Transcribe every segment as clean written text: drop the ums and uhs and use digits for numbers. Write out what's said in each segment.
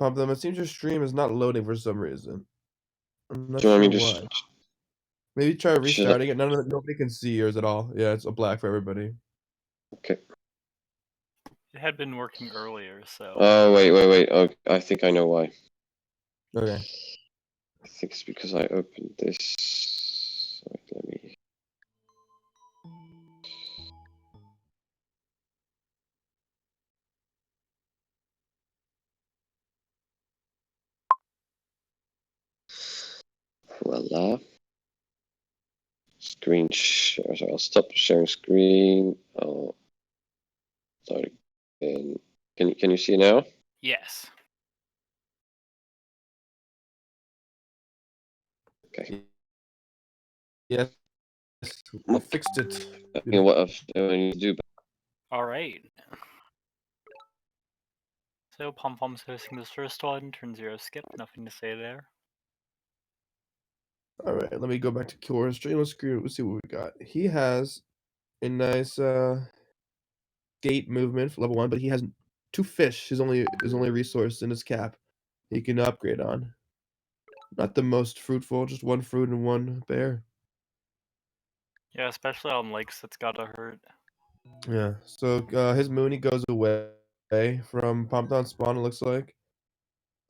Pomthom, it seems your stream is not loading for some reason. I'm not Do you want sure me to? why. Maybe try Should I? restarting it. Nobody can see yours at all. Yeah, it's a black for everybody. Okay. It had been working earlier, so. Oh wait. Oh, I think I know why. Okay. I think it's because I opened this. Wait, let me. Voila. Screen share. So I'll stop sharing screen. I'll start again. Can you see now? Yes. Okay. Yes, we fixed it. You know what I need to do? All right. So pomthom's hosting this first one. Turn 0 skip. Nothing to say there. All right, let me go back to Cora's stream. Let's see what we got. He has a nice gate movement for level 1, but he has 2 fish. His only resource in his cap he can upgrade on. Not the most fruitful, just 1 fruit and 1 bear. Yeah, especially on lakes, that's gotta hurt. Yeah. So his Mooney goes away from Pompton spawn. It looks like.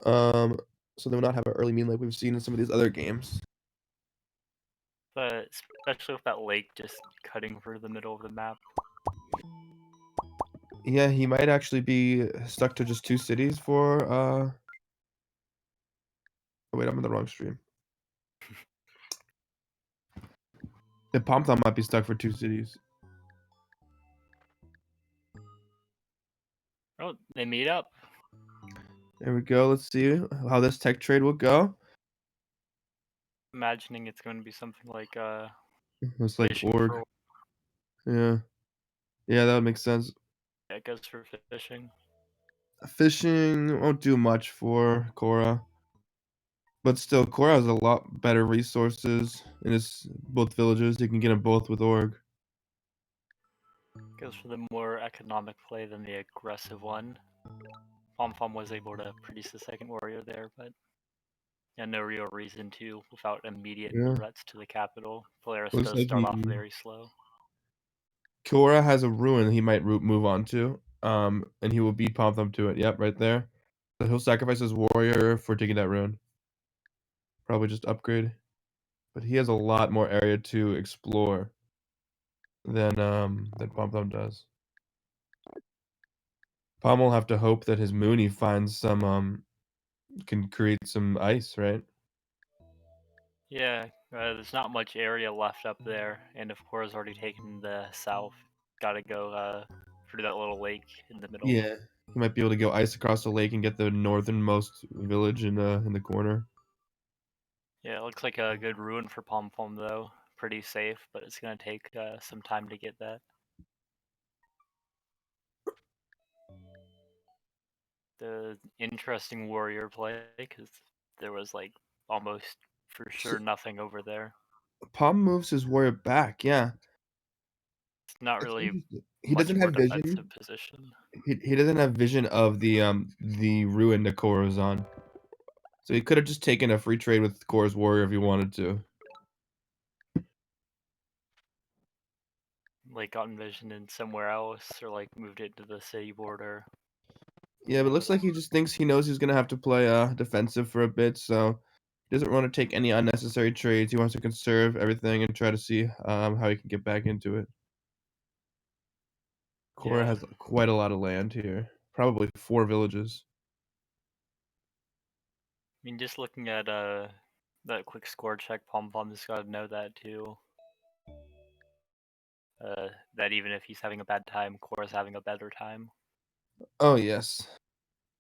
So they will not have an early mean like we've seen in some of these other games. But especially with that lake just cutting through the middle of the map. Yeah, he might actually be stuck to just 2 cities for Oh wait, I'm in the wrong stream. Yeah, Pompton might be stuck for 2 cities. Oh, they meet up. There we go. Let's see how this tech trade will go. Imagining it's going to be something like It's like fishing org. for. Yeah. Yeah, that would make sense. Yeah, it goes for fishing. Fishing won't do much for Cora. But still, Cora has a lot better resources in his both villages. You can get them both with org. Goes for the more economic play than the aggressive one. Pomthom was able to produce the second warrior there, but yeah, no real reason to without immediate Yeah. threats to the capital. Polaris Looks does like start off very slow. Cora has a ruin he might move on to. And he will beat Pomthom to it. Yep, right there. So he'll sacrifice his warrior for taking that ruin. Probably just upgrade. But he has a lot more area to explore than Pomthom does. Pom will have to hope that his Mooney finds some can create some ice, right? Yeah, there's not much area left up there, and of course already taken the south. Gotta go through that little lake in the middle. Yeah. He might be able to go ice across the lake and get the northernmost village in the corner. Yeah, it looks like a good ruin for Pomthom though. Pretty safe, but it's gonna take some time to get that. The interesting warrior play, because there was like almost for sure nothing over there. Pom moves his warrior back, yeah. It's not It's really interesting. He much doesn't more have vision. defensive position. He doesn't have vision of the ruin that Cora's on. So he could have just taken a free trade with Cora's warrior if he wanted to. Like gotten vision in somewhere else, or like moved it to the city border. Yeah, but it looks like he just thinks he knows he's gonna have to play defensive for a bit, so he doesn't want to take any unnecessary trades. He wants to conserve everything and try to see how he can get back into it. Cora has quite a lot of land here. Probably 4 villages. I mean, just looking at that quick score check, Pomthom's got to know that too. That even if he's having a bad time, Cora's having a better time. Oh yes.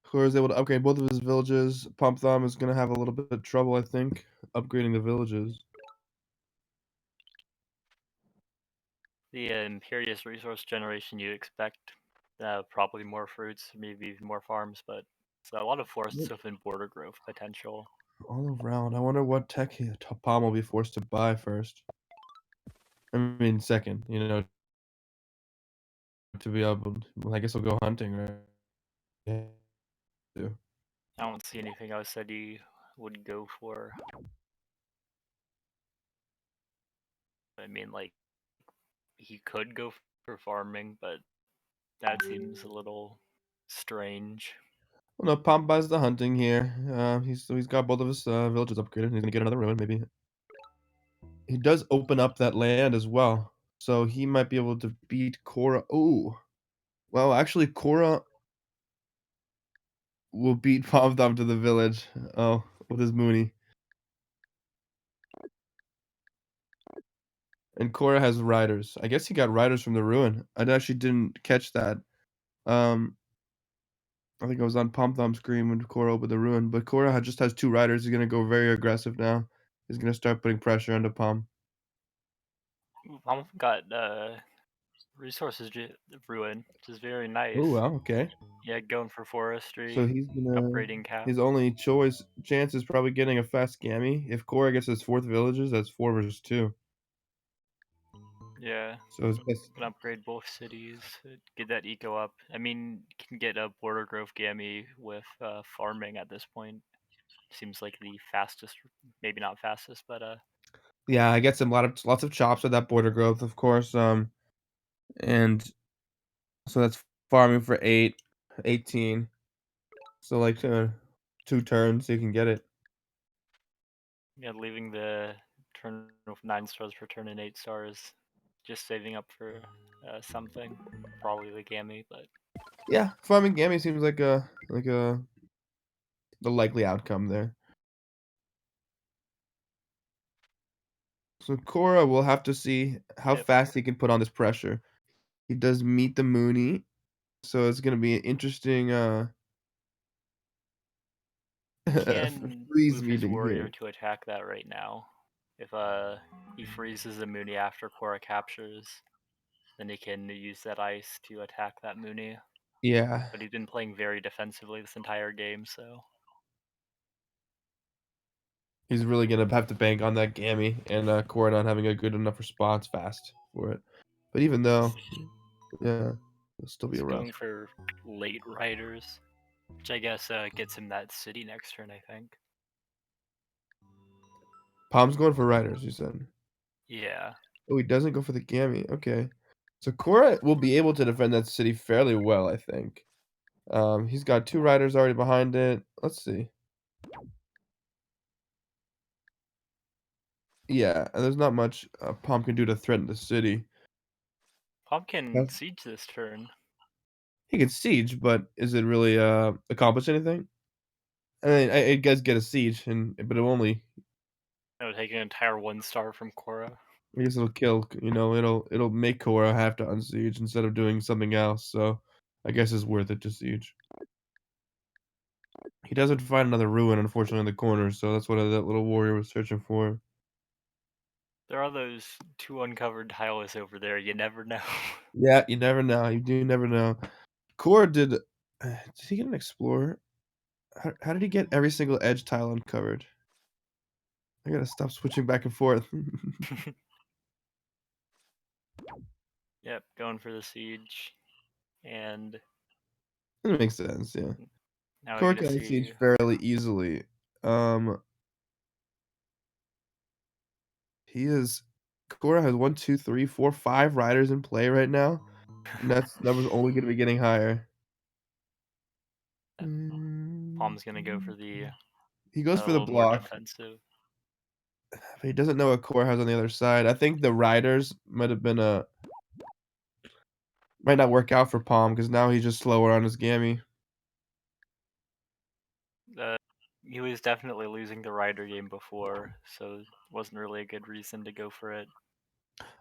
Cora is able to upgrade both of his villages. Pomthom is gonna have a little bit of trouble, I think, upgrading the villages. The Imperious resource generation you expect, probably more fruits, maybe even more farms, but it's a lot of forests within border growth potential. All around. I wonder what tech Pom will be forced to buy first. I mean, second, to be able. Well, I guess we'll go hunting, right? Yeah. I don't see anything else that he would go for. I mean, like, he could go for farming, but that seems a little strange. Well, no, Pomp buys the hunting here. He's got both of his villages upgraded. He's gonna get another ruin, maybe. He does open up that land as well, so he might be able to beat Cora. Oh, well, actually, Cora will beat Pomthom to the village. Oh, with his Mooney. And Cora has riders. I guess he got riders from the ruin. I actually didn't catch that. Um, I think I was on Pomthom's screen when Cora opened the ruin, but Cora just has 2 riders. He's gonna go very aggressive now. He's gonna start putting pressure onto Pom. Mom got resources ruin, which is very nice. Oh, wow, okay. Yeah, going for So forestry, he's gonna upgrading cap. his only chance is probably getting a fast Gammy. If Cora gets his 4th villages, that's 4 versus 2. Yeah, So his best can upgrade both cities, get that eco up. I mean, can get a border growth gammy with farming at this point. Seems like the fastest, maybe not fastest, but Yeah, I get some lots of chops with that border growth, of course, and so that's farming for 18. So, like, 2 turns, you can get it. yeah, leaving the turn with 9 stars for turn and 8 stars, just saving up for something, probably the gammy, but Yeah, farming Gammy seems like the likely outcome there. So Cora will have to see how yep. fast he can put on this pressure. He does meet the Mooney, so it's gonna be an interesting, He can freeze move his meeting warrior here. to attack that right now. If he freezes the Mooney after Cora captures, then he can use that ice to attack that Mooney. Yeah, But he's been playing very defensively this entire game, so he's really gonna have to bank on that Gammy and, Cora not having a good enough response fast for it. But even though, yeah, it'll still be he's a rough. going for late riders, which I guess gets him that city next turn, I think. Palm's going for riders, you said. Yeah. Oh, he doesn't go for the Gammy, okay. So Cora will be able to defend that city fairly well, I think. He's got 2 riders already behind it. Let's see. Yeah, and there's not much, Palm can do to threaten the city. Pumpkin Yes. siege this turn. He can siege, but is it really, accomplish anything? I mean, it does get a siege, but it'll only It'll take an entire 1 star from Cora. I guess it'll kill, it'll make Cora have to unsiege instead of doing something else, so I guess it's worth it to siege. He doesn't find another ruin, unfortunately, in the corner, so that's what that little warrior was searching for. There are those 2 uncovered tiles over there, you never know. Yeah, you never know, you do never know. Cora did he get an explorer? How did he get every single edge tile uncovered? I gotta stop switching back and forth. Yep, going for the siege. And That makes sense, yeah. now we Cora get to can see siege fairly easily. Um, he is Cora has 1, 2, 3, 4, 5 riders in play right now, and that number's only gonna be getting higher. Palm's gonna go for the He goes a for the little more block, defensive. but he doesn't know what Cora has on the other side. I think the riders might not work out for Palm because now he's just slower on his Gammy. Uh, he was definitely losing the rider game before, so it wasn't really a good reason to go for it.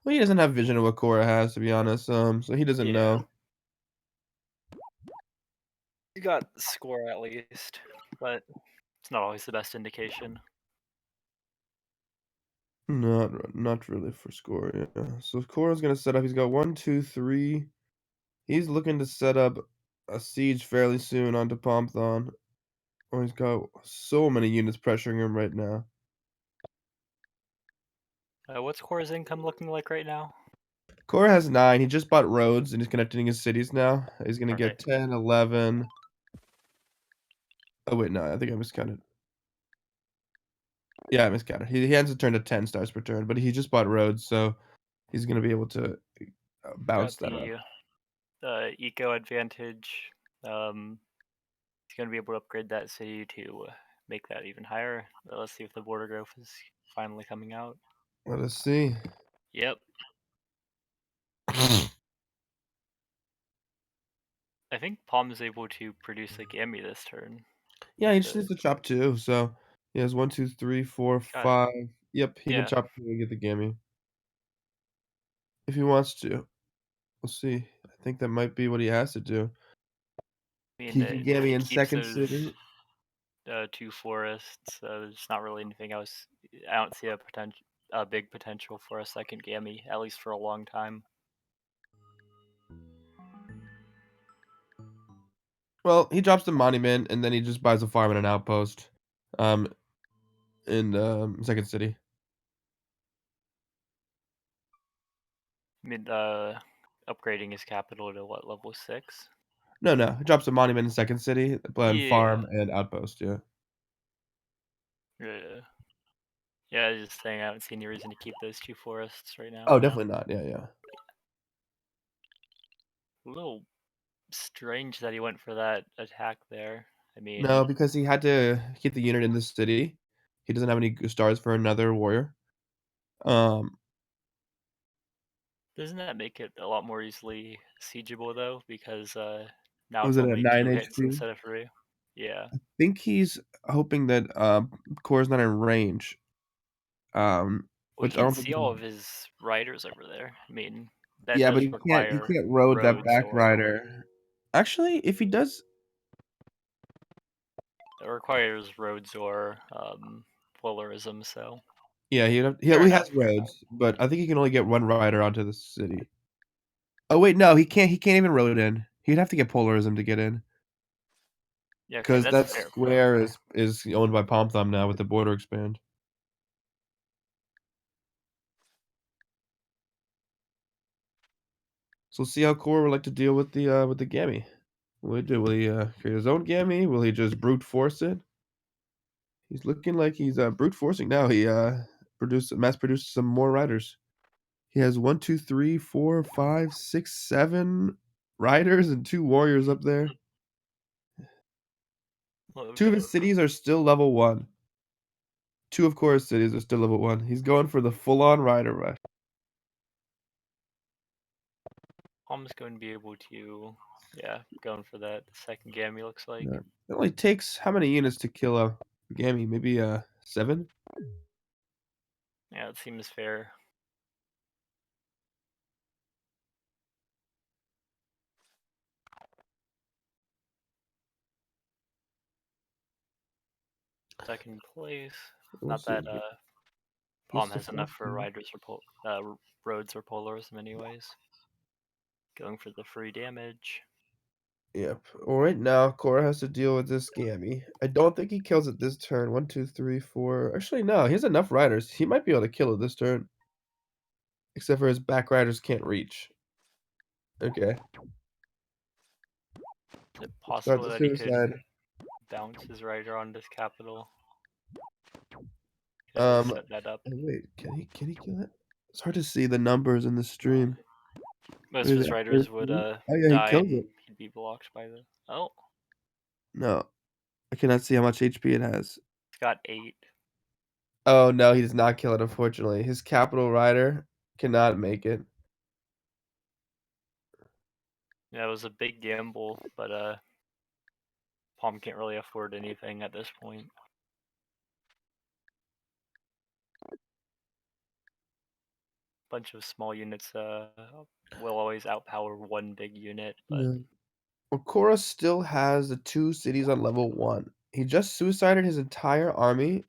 Well, he doesn't have vision of what Cora has, to be honest, so he doesn't Yeah. know. He got the score at least, but it's not always the best indication. Not really for score, yeah. So Cora's gonna set up. He's got 1, 2, 3. He's looking to set up a siege fairly soon onto Pomthon. Oh, he's got so many units pressuring him right now. What's Cora's income looking like right now? Cora has 9. He just bought roads and he's connecting his cities now. He's gonna Okay. get 10, 11. Oh wait, no, I think I miscounted. Yeah, I miscounted. He has a turn to 10 stars per turn, but he just bought roads, so he's gonna be able to bounce Got that up. the eco advantage. He's gonna be able to upgrade that city to make that even higher. Let's see if the border growth is finally coming out. Let us see. Yep. I think Palm is able to produce a Gammy this turn. Yeah, he just needs to chop 2, so he has 1, 2, 3, 4, Got it. 5. Yep, he can Yeah. chop 2 and get the Gammy. If he wants to. We'll see. I think that might be what he has to do. I mean, He can if Gammy he in keeps second those city. 2 forests, there's not really anything else. I don't see a big potential for a second Gammy, at least for a long time. Well, he drops the monument, and then he just buys a farm and an outpost, um, in, second city. I mean, upgrading his capital to what, level 6? No, no, he drops a monument in second city, and Yeah. farm and outpost, yeah. Yeah. Yeah, I was just saying I haven't seen any reason to keep those 2 forests right now. Oh, definitely not, yeah, yeah. A little strange that he went for that attack there. I No, mean, because he had to keep the unit in the city. He doesn't have any stars for another warrior. Um, doesn't that make it a lot more easily siegeable though? Because now was it's it at only 9 2 hits HP? instead of 3. Yeah. Think he's hoping that, Core's not in range, Well, you which I can don't think see he all can. of his riders over there. I mean, that Yeah, but does he require can't road that roads back or rider. Actually, if he does it requires roads or polarism. So yeah, fair he enough. has roads, but I think he can only get 1 rider onto the city. Oh wait, no, he can't even road in. He'd have to get polarism to get in, Yeah, okay, because that's that fair point. square is owned by pomthom now with the border expand. So we'll see how Core would like to deal with the Gammy. Will he create his own Gammy? Will he just brute force it? He's looking like he's brute forcing now. He mass produced some more riders. He has 1, 2, 3, 4, 5, 6, 7 riders and 2 warriors up there. Load. 2 of his cities are still level 1. 2 of Core's cities are still level 1. He's going for the full-on rider rush. Palm's going to be able to, yeah, going for that. The second Gammy looks like. Yeah. It only takes how many units to kill a Gammy? Maybe 7? Yeah, it seems fair. Second place. We'll Not see. that Gets Palm the has enough first for one. riders or roads or polarism, anyways. Going for the free damage. Yep. Well, right now, Cora has to deal with this Gammy. I don't think he kills it this turn. 1, 2, 3, 4. Actually, no. He has enough riders. He might be able to kill it this turn. Except for his back riders can't reach. Okay. Is it Start possible the that he could suicide. bounce his rider on this capital? Set that up. Wait. Can he kill it? It's hard to see the numbers in the stream. Most What of is his it? riders would 13? Oh yeah, he die kills and it. he'd be blocked by the. Oh, No, I cannot see how much HP it has. it's got 8. Oh no, he does not kill it. Unfortunately, his capital rider cannot make it. Yeah, it was a big gamble, but Palm can't really afford anything at this point. Bunch of small units will always outpower one big unit, but Yeah. Okora still has the 2 cities on level 1. He just suicided his entire army,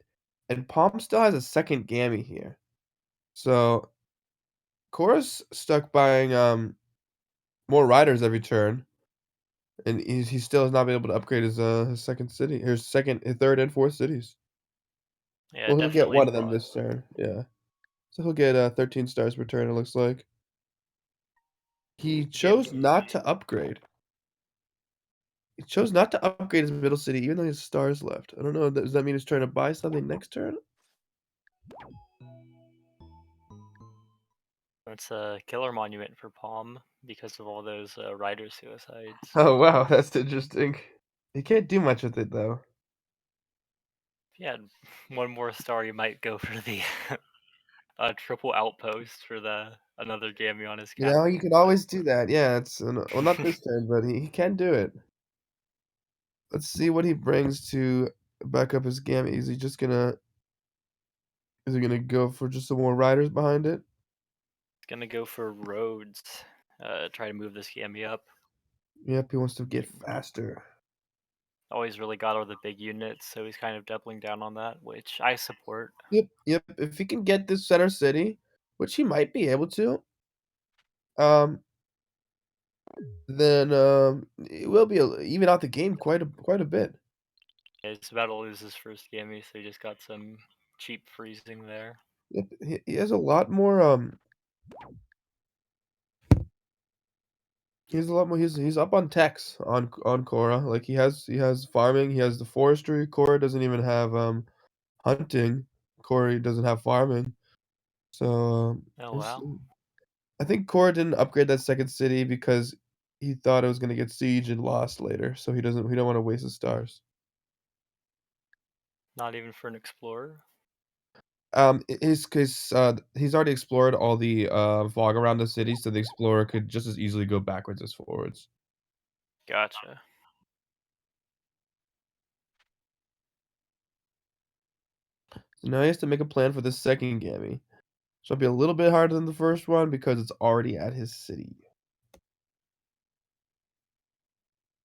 and Palm still has a second Gammy here. So Cora's stuck buying more riders every turn, and he still has not been able to upgrade his second city, his third and fourth cities. yeah, Well, he'll get definitely one of them brought. this turn. Yeah, so he'll get 13 stars per turn. It looks like he Get chose not to upgrade. He chose not to upgrade his middle city even though he has stars left. I don't know, does that mean he's trying to buy something next turn? It's a killer monument for Palm because of all those rider suicides. Oh, wow, that's interesting. He can't do much with it, though. If he had one more star, you might go for the triple outpost for the another gammy on his You know, you capital. can always do that, yeah, it's well, not this turn, but he can do it. Let's see what he brings to back up his gammy. Is he gonna go for just some more riders behind it? He's gonna go for roads. Try to move this gammy up. Yep, he wants to get faster. Always really got all the big units, so he's kind of doubling down on that, which I support. Yep, if he can get this center city, which he might be able to, um, then, it will be even out the game quite a bit. Yeah, he's about to lose his first gammy, so he just got some cheap freezing there. Yep, he has a lot more, he has a lot more he's up on techs on cora, like, he has farming, he has the forestry. Cora doesn't even have, hunting. Cora doesn't have farming. So, Oh we'll wow. see. I think Cora didn't upgrade that second city because he thought it was gonna get siege and lost later, so he don't wanna waste his stars. Not even for an explorer. He's already explored all the, fog around the city, so the explorer could just as easily go backwards as forwards. Gotcha. So now he has to make a plan for the second gammy. So it'll be a little bit harder than the first one because it's already at his city.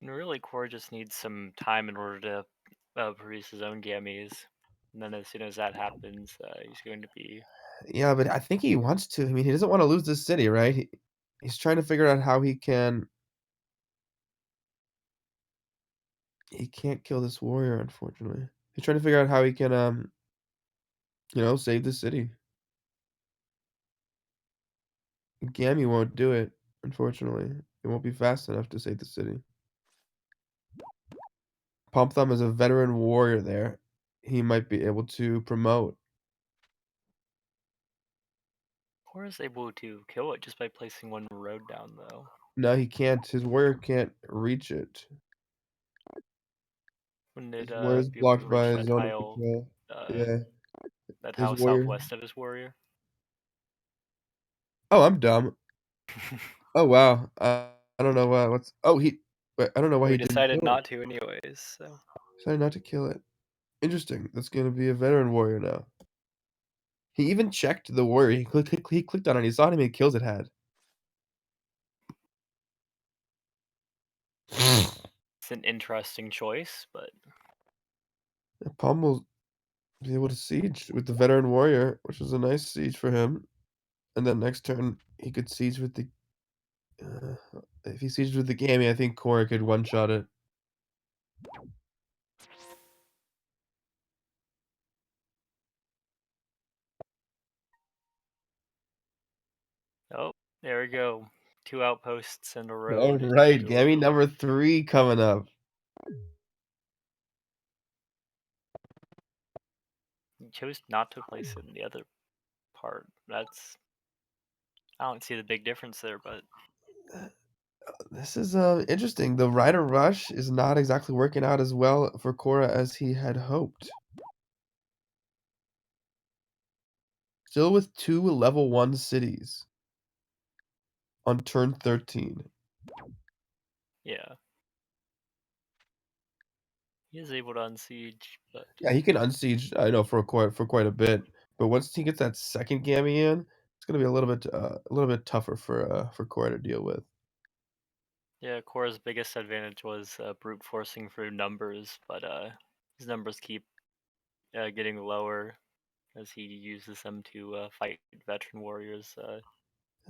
And really, Core just needs some time in order to produce his own gammies. And then as soon as that happens, he's going to be. Yeah, but I think he wants to. I mean, he doesn't wanna lose this city, right? He's trying to figure out how he can't kill this warrior, unfortunately. He's trying to figure out how he can, save the city. Gammy won't do it, unfortunately. It won't be fast enough to save the city. Pomthom is a veteran warrior there. He might be able to promote. Core is able to kill it just by placing one road down, though. No, he can't. His warrior can't reach it. Wouldn't it His warrior is be able to blocked by reach his that zone of tile, control. uh, Yeah, that his tile warrior. southwest of his warrior? Oh, I'm dumb. Oh, wow. I don't know what's. Oh, wait, I don't know why Well, he he didn't decided kill it. not to, anyways. So Decided not to kill it. Interesting. That's gonna be a veteran warrior now. He even checked the warrior. He clicked on it. He saw how many kills it had. it's an interesting choice, but Palm will be able to siege with the veteran warrior, which was a nice siege for him. And then next turn, he could siege with the. Uh, if he sieged with the gammy, I think Cora could one shot it. oh, there we go. 2 outposts and a All road. right, It'll, gammy number 3 coming up. he chose not to place it in the other part. That's I don't see the big difference there, but This is interesting. The Rider Rush is not exactly working out as well for Cora as he had hoped. Still with 2 level 1 cities on turn 13. yeah, he is able to unsiege, but Yeah, he can unsiege, I know, for quite a bit, but once he gets that second gammy in, it's gonna be a little bit tougher for Cora to deal with. yeah, Cora's biggest advantage was brute forcing through numbers, but his numbers keep getting lower as he uses them to fight veteran warriors.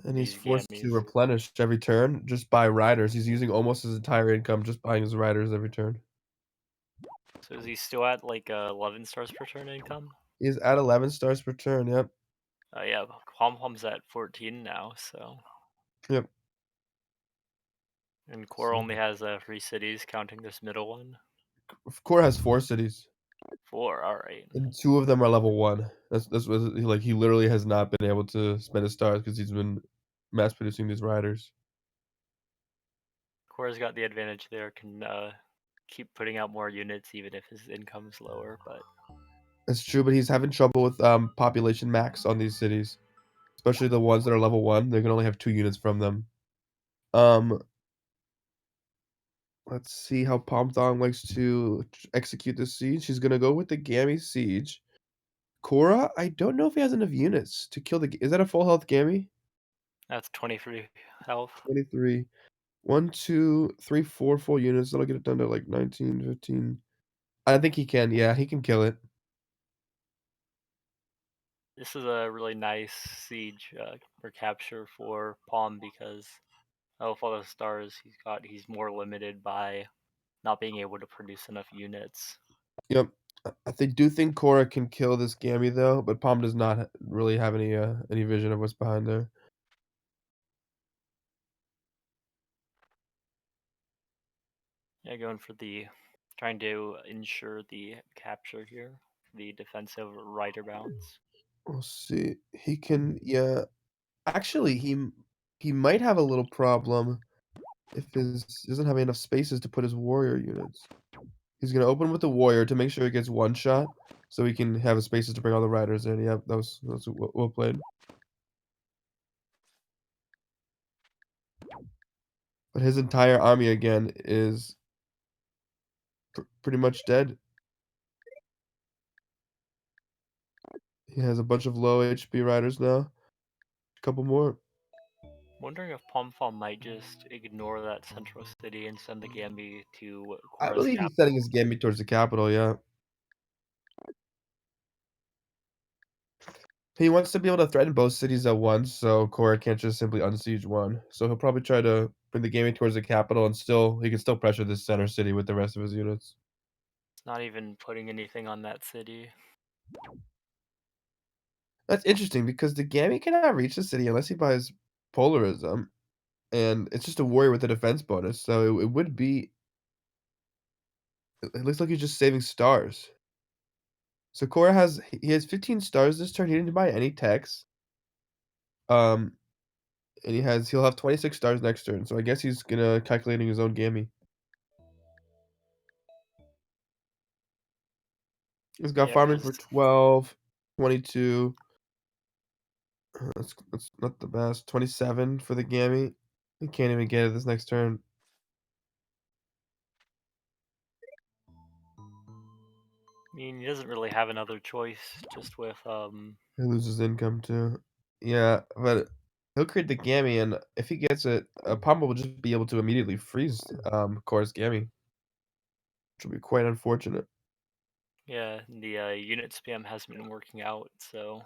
And he's These forced to gammies. replenish every turn just by riders. He's using almost his entire income just buying his riders every turn. So is he still at like 11 stars per turn income? He's at 11 stars per turn, yep. Yeah, Pom Pom's at 14 now, so Yep. And Core So, only has 3 cities, counting this middle one. Core has 4 cities, 4, alright. and 2 of them are level 1. That's what like, he literally has not been able to spend his stars because 'cause he's been mass producing these riders. Core's got the advantage there, can keep putting out more units even if his income's lower, but That's true, but he's having trouble with, population max on these cities, especially the ones that are level 1, they can only have 2 units from them. Um, let's see how pomthom likes to execute this siege. He's gonna go with the Gammy siege. Cora, I don't know if he has enough units to kill is that a full health Gammy? that's 23 health. 23. 1, 2, 3, 4 full units, that'll get it down to, like, 19, 15. I think he can, yeah, he can kill it. This is a really nice siege or capture for Palm because of all the stars he's got, he's more limited by not being able to produce enough units. Yep. I do think Cora can kill this Gammy, though, but Palm does not really have any vision of what's behind there. Yeah, going for the trying to ensure the capture here, the defensive rider bounce. We'll see. He can, yeah. Actually, he might have a little problem if his he doesn't have enough spaces to put his warrior units. He's gonna open with the warrior to make sure he gets one shot, so he can have his spaces to bring all the riders in. Yep, that was well played. But his entire army again is pretty much dead. He has a bunch of low HP riders now. A couple more. Wondering if Pomthom might just ignore that central city and send the Gambi to I Cora's believe he's capital. setting his gambit towards the capital, yeah. He wants to be able to threaten both cities at once, so Cora can't just simply unsiege one. So he'll probably try to bring the gaming towards the capital and he can still pressure this center city with the rest of his units. It's not even putting anything on that city. That's interesting because the Gammy cannot reach the city unless he buys Polarism, and it's just a warrior with a defense bonus, so it would be it looks like he's just saving stars. So Cora he has 15 stars this turn, he didn't buy any techs. Um, and he'll have 26 stars next turn, so I guess he's gonna calculating his own Gammy. He's got Yeah, farming for because 12, 22. That's not the best. 27 for the Gammy. He can't even get it this next turn. I mean he doesn't really have another choice. Just with He loses income too. Yeah, but he'll create the Gammy, and if he gets it, Pombo will just be able to immediately freeze Core's Gammy, which will be quite unfortunate. yeah, the unit spam hasn't been working out, so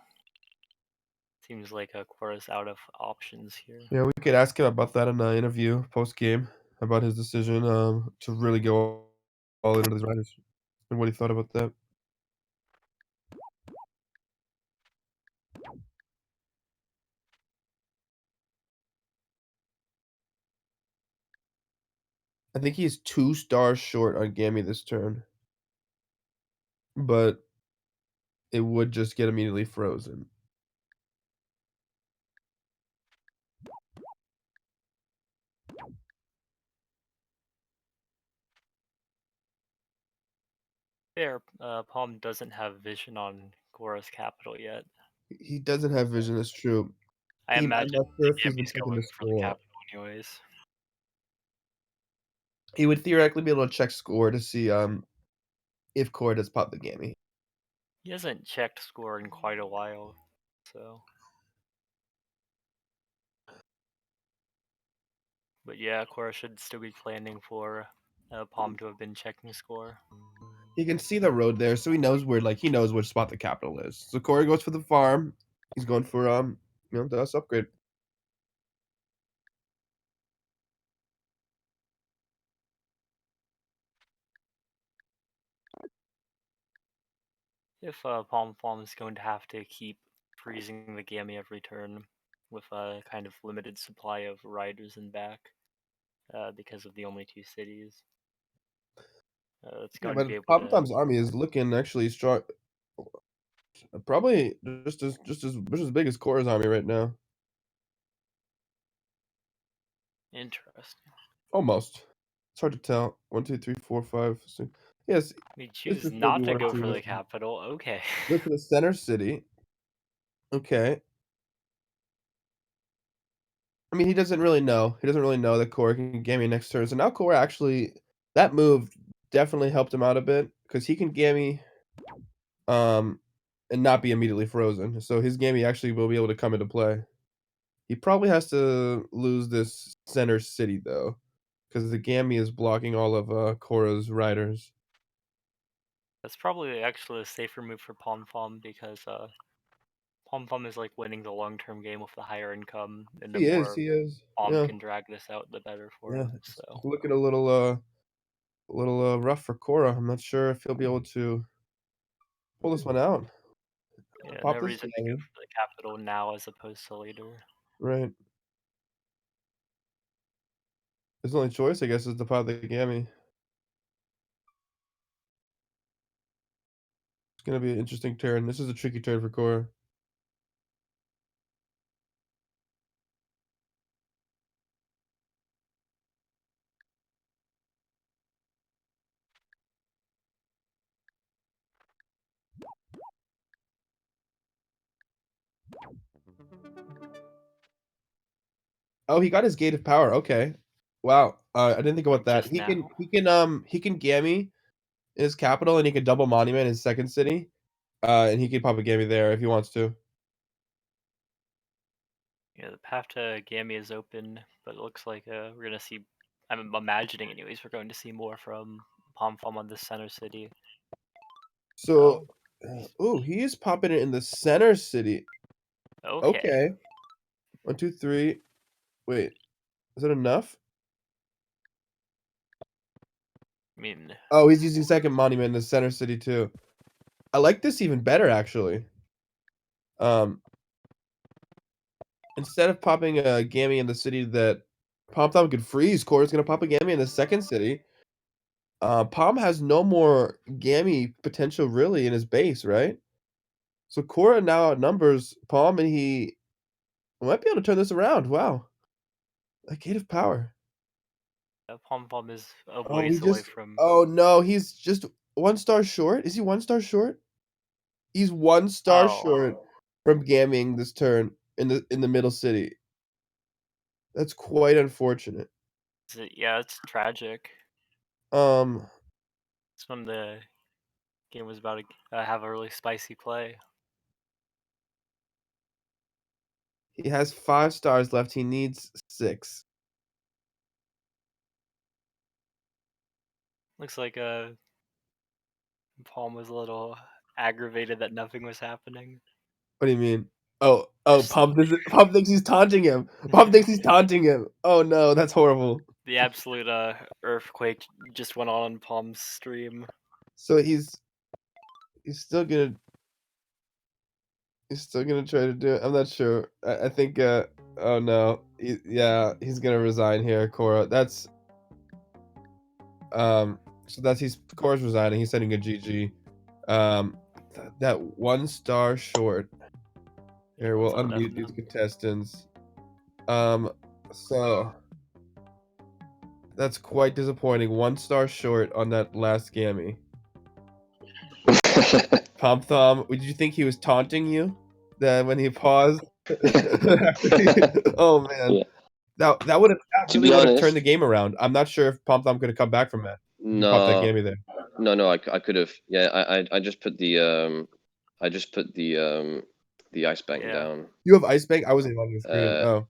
seems like Cora's out of options here. Yeah, we could ask him about that in the interview post game about his decision to really go all into these riders and what he thought about that. I think he's 2 stars short on Gammy this turn, but it would just get immediately frozen. There, Palm doesn't have vision on Cora's capital yet. He doesn't have vision, that's true. I I'm imagine not the sure if he's been Gambi's checking going the for the score. capital anyways. He would theoretically be able to check score to see, if Core does pop the Gammy. He hasn't checked score in quite a while, so. But yeah, Cora should still be planning for Palm to have been checking score. He can see the road there, so he knows he knows which spot the capital is. So Corey goes for the farm. He's going for, the dust upgrade. If Palm is going to have to keep freezing the Gammy every turn with a kind of limited supply of riders in back, because of the only 2 cities. It's Yeah, going to but be able to. Pomtham's army is looking actually strong. Probably just as big as Cora's army right now. Interesting. Almost. It's hard to tell. 1, 2, 3, 4, 5, 6. Yes, We this choose is maybe not to 1, go 2. for the Let's capital. Okay. go to the center city. Okay. I mean, he doesn't really know. He doesn't really know that Cora can gammy next turn. So now Cora actually, that move definitely helped him out a bit because he can gammy um and not be immediately frozen. So his gammy actually will be able to come into play. He probably has to lose this center city though, because the gammy is blocking all of Cora's riders. That's probably actually a safer move for pomthom because pomthom is like winning the long-term game with the higher income, and the He is. more He is. Pom Yeah. can drag this out, the better for Yeah. him. It's So looking a little rough for Cora. I'm not sure if he'll be able to pull this one out. yeah, no Pop this reason to go gammy. for the capital now as opposed to later. Right. His only choice, I guess, is to pop the gammy. It's gonna be an interesting turn. This is a tricky turn for Cora. Oh, he got his gate of power. Okay. Wow. I didn't think about Like that. just He can gammy his capital and he can double monument his second city. And he can pop a gammy there if he wants to. yeah, the path to Gammy is open, but it looks like we're gonna see. I'm imagining, anyways, we're going to see more from pomthom on this center city. So, Oh, he is popping it in the center city. okay. Okay. 1, 2, 3. Wait, is that enough? I mean, Oh, he's using second monument in the center city too. I like this even better actually. Um, Instead of popping a gammy in the city that Pomthom could freeze, Cora's gonna pop a gammy in the second city. Pom has no more gammy potential really in his base, right? So Cora now outnumbers Pom, and he might be able to turn this around. Wow, a gate of power. pomthom is a Oh, he ways away just. from. Oh no, he's just 1 star short. Is he 1 star short? He's 1 star Oh, short from gamming this turn in the middle city. That's quite unfortunate. yeah, it's tragic. Um, It's when the game was about to have a really spicy play. he has 5 stars left. He needs 6. Looks like Palm was a little aggravated that nothing was happening. What do you mean? Oh, Just Pom thinks he's taunting him. Pom thinks he's taunting him. Oh no, that's horrible. the absolute earthquake just went on Palm's stream. So he's still gonna try to do it. I'm not sure. I think oh no. Yeah, he's gonna resign here, Cora. So that's he's Cora's resigning. He's setting a GG. That 1 star short. Yeah, Here, we'll that's on unmute these FM. contestants. So that's quite disappointing. 1 star short on that last gammy. Pomthom, did you think he was taunting you? That when he paused? Oh man. Yeah. That that To really be would have turned honest, the game around. I'm not sure if Pomthom could have come back from that. If he popped that no, gammy there. no, I could have. Yeah, I just put the ice bank Yeah, down. You have Ice Bank? I wasn't even on your screen. Uh, Oh,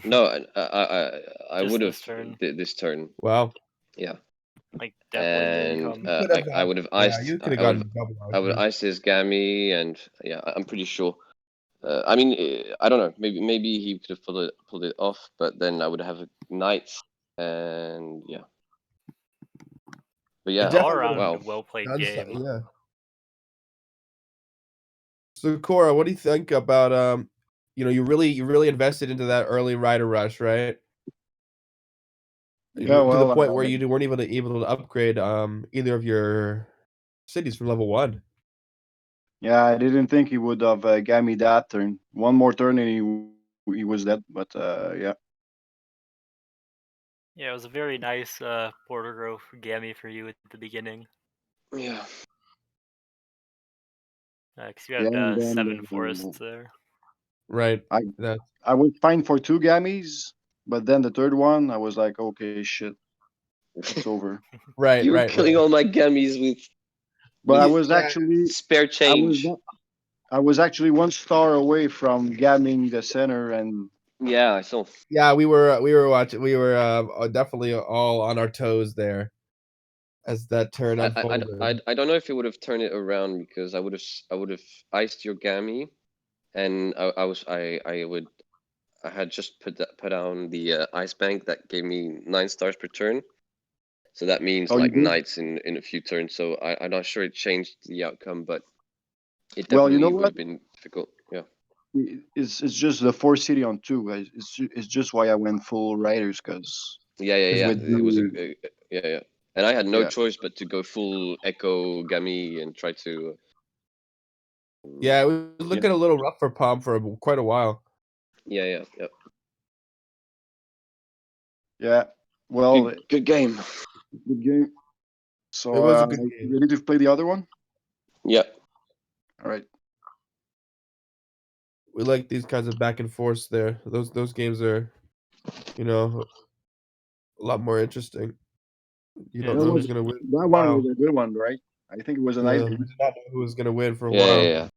no, I just would have this turn. this turn. wow. Yeah, Like doubling the and income. You could have I got would have yeah, iced. you could have gotten double I would ice. ice his gammy, and yeah, I'm pretty sure. I mean, I don't know. Maybe he could have pulled it off, but then I would have knights, and yeah. But It yeah, All definitely would have around wow. well played done so game. yeah. So Cora, what do you think about you really invested into that early rider rush, right? To Yeah, the well, point where you weren't even able to upgrade either of your cities from level 1. yeah, I didn't think he would have got me that turn. One more turn and he was dead. But yeah. Yeah, it was a very nice border growth gammy for you at the beginning. Yeah. Because you Yeah, had and then 7 forests there. Right. I That's I was fine for 2 gammies, but then the third one, I was like, okay, shit, it's over. right, You were right, killing right. all my gammies with But I with was Yeah. actually spare I was change. not- I was actually 1 star away from gamming the center, and Yeah, I saw. Yeah, we were watching. We were definitely all on our toes there as that turn unfolded. I don't know if it would have turned it around because I would have iced your gammy, and I had just put down the ice bank that gave me 9 stars per turn. So that means oh, you like did? knights in a few turns. So I'm not sure it changed the outcome, but it Well, you know definitely would what? have been difficult. Yeah. It's just the 4 city on 2. It's just why I went full riders, because Yeah. with It was the yeah. And I had no yeah. choice but to go full Echo Gammy and try to. Yeah, it was looking a little rough for Palm for quite a while. Yeah. Yeah. Well, Good game. good game. So It was a good game. ready to play the other one? Yeah. All right. We like these kinds of back and forths there. Those games are, a lot more interesting. You don't Yeah, know who's especially gonna win. That one was a good one, right? I think it was a nice We game. did not know who was gonna win for a Yeah. while. Yeah.